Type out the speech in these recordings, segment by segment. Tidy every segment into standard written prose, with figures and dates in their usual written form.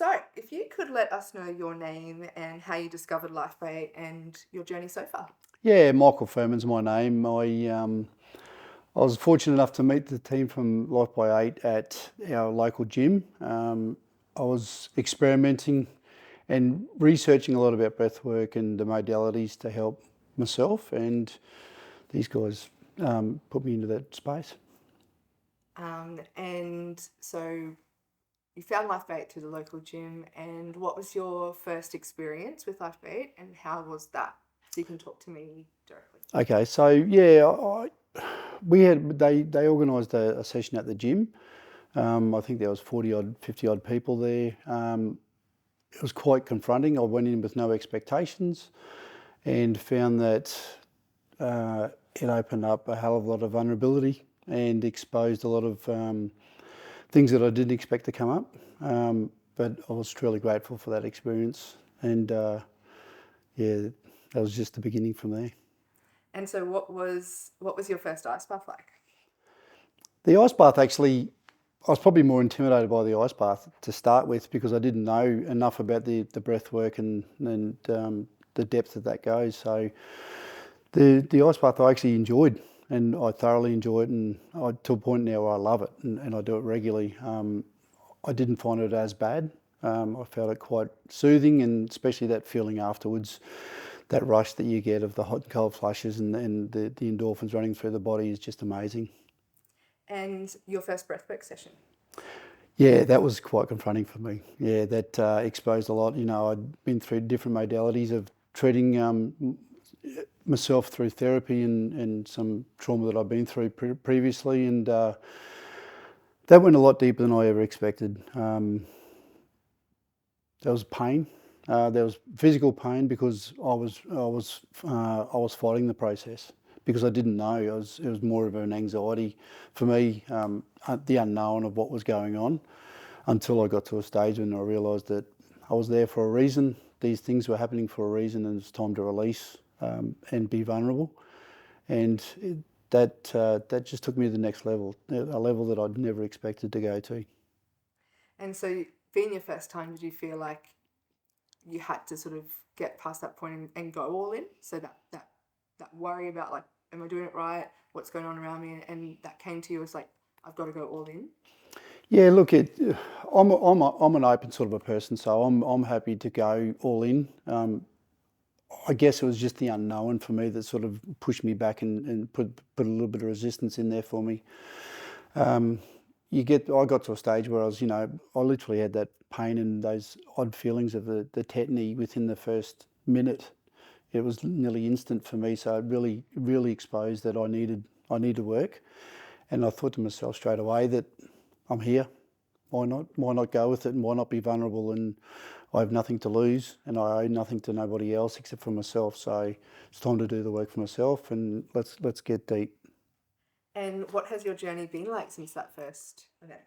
So, if you could let us know your name and how you discovered Lifebait and your journey so far. Yeah, Michael Furman's my name. I was fortunate enough to meet the team from Life by 8 at our local gym. I was experimenting and researching a lot about breathwork and the modalities to help myself, and these guys put me into that space. And so you found Lifebait through the local gym. And what was your first experience with Lifebait and how was that? So you can talk to me directly. Okay, so yeah, we had they organised a session at the gym. I think there was 40 odd, 50 odd people there. It was quite confronting. I went in with no expectations and found that it opened up a hell of a lot of vulnerability and exposed a lot of things that I didn't expect to come up. But I was truly grateful for that experience, and yeah, that was just the beginning from there. And so what was your first ice bath like? The ice bath, actually, I was probably more intimidated by the ice bath to start with because I didn't know enough about the breath work and the depth that goes. So the ice bath I actually enjoyed, and I thoroughly enjoy it, and to a point now where I love it, and I do it regularly. I didn't find it as bad. I felt it quite soothing, and especially that feeling afterwards, that rush that you get of the hot and cold flushes and the endorphins running through the body is just amazing. And your first breathwork session? Yeah, that was quite confronting for me. Yeah, that exposed a lot. You know, I'd been through different modalities of treating myself through therapy and some trauma that I've been through previously, and that went a lot deeper than I ever expected. There was pain. There was physical pain because I was fighting the process because I didn't know. It was more of an anxiety for me, the unknown of what was going on, until I got to a stage when I realised that I was there for a reason. These things were happening for a reason, and it's time to release and be vulnerable. And that just took me to the next level, a level that I'd never expected to go to. And so being your first time, did you feel like you had to sort of get past that point and go all in? So that worry about like, am I doing it right? What's going on around me? And that came to you as like, I've got to go all in. Yeah, look, I'm an open sort of a person, so I'm happy to go all in. I guess it was just the unknown for me that sort of pushed me back and put a little bit of resistance in there for me. I got to a stage where I literally had that pain and those odd feelings of the tetany within the first minute. It was nearly instant for me, so it really exposed that I needed work. And I thought to myself straight away that I'm here. Why not? Why not go with it, and why not be vulnerable? And I have nothing to lose, and I owe nothing to nobody else except for myself. So it's time to do the work for myself, and let's get deep. And what has your journey been like since that first event?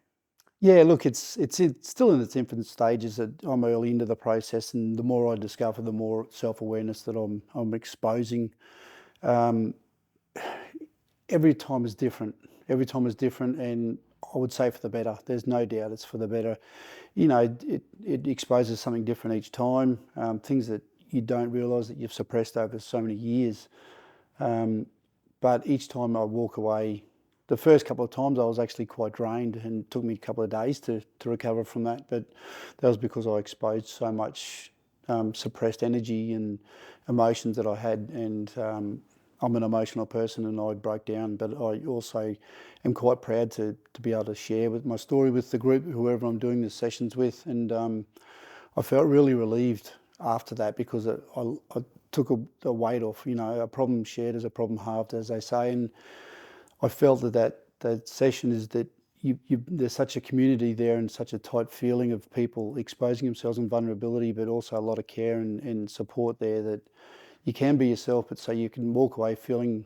Yeah, look, it's still in its infant stages. That I'm early into the process, and the more I discover, the more self-awareness that I'm exposing. Um, every time is different. Every time is different, and I would say for the better. There's no doubt it's for the better. You know, it exposes something different each time. Things that you don't realise that you've suppressed over so many years. But each time I walk away, the first couple of times I was actually quite drained, and it took me a couple of days to recover from that. But that was because I exposed so much suppressed energy and emotions that I had, and I'm an emotional person and I broke down. But I also am quite proud to be able to share with my story with the group, whoever I'm doing the sessions with, and I felt really relieved after that because I took a weight off. You know, a problem shared is a problem halved, as they say, and I felt that session is that there's such a community there and such a tight feeling of people exposing themselves in vulnerability, but also a lot of care and support there, that you can be yourself, but so you can walk away feeling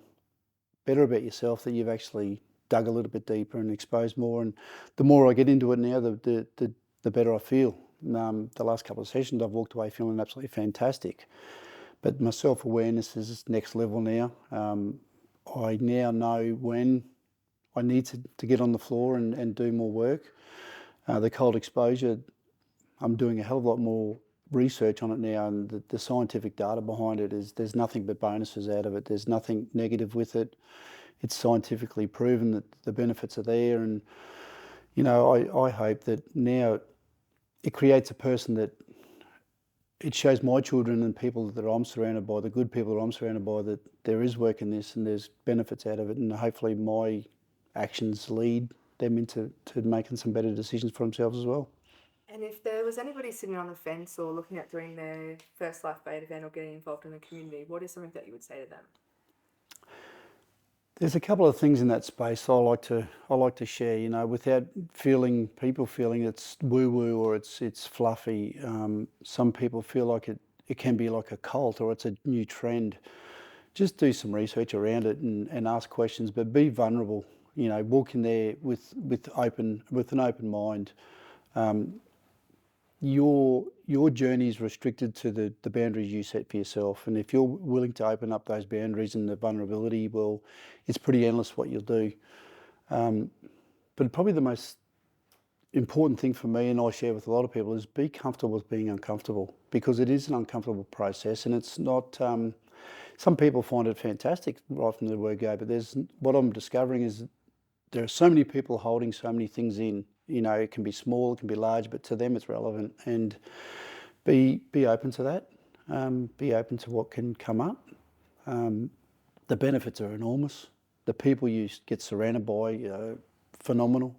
better about yourself, that you've actually dug a little bit deeper and exposed more. And the more I get into it now, the better I feel. The last couple of sessions, I've walked away feeling absolutely fantastic. But my self-awareness is next level now. I now know when I need to get on the floor and do more work. The cold exposure I'm doing a hell of a lot more research on it now, and the scientific data behind it is there's nothing but bonuses out of it. There's nothing negative with it. It's scientifically proven that the benefits are there, and I hope that now it creates a person that it shows my children and people that I'm surrounded by, the good people that I'm surrounded by, that there is work in this and there's benefits out of it, and hopefully my actions lead them into making some better decisions for themselves as well. And if there was anybody sitting on the fence or looking at doing their first Life Bait event or getting involved in the community, what is something that you would say to them? There's a couple of things in that space I like to share, without people feeling it's woo-woo or it's fluffy. Some people feel like it can be like a cult or it's a new trend. Just do some research around it and ask questions, but be vulnerable. Walk in there with an open mind. Your journey is restricted to the boundaries you set for yourself, and if you're willing to open up those boundaries and the vulnerability, well, it's pretty endless what you'll do. But probably the most important thing for me, and I share with a lot of people, is be comfortable with being uncomfortable, because it is an uncomfortable process, and it's not. Some people find it fantastic right from the word go, but what I'm discovering is there are so many people holding so many things in. It can be small, it can be large, but to them it's relevant. And be open to that. Be open to what can come up. The benefits are enormous. The people you get surrounded by, phenomenal.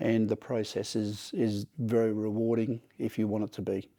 And the process is very rewarding if you want it to be.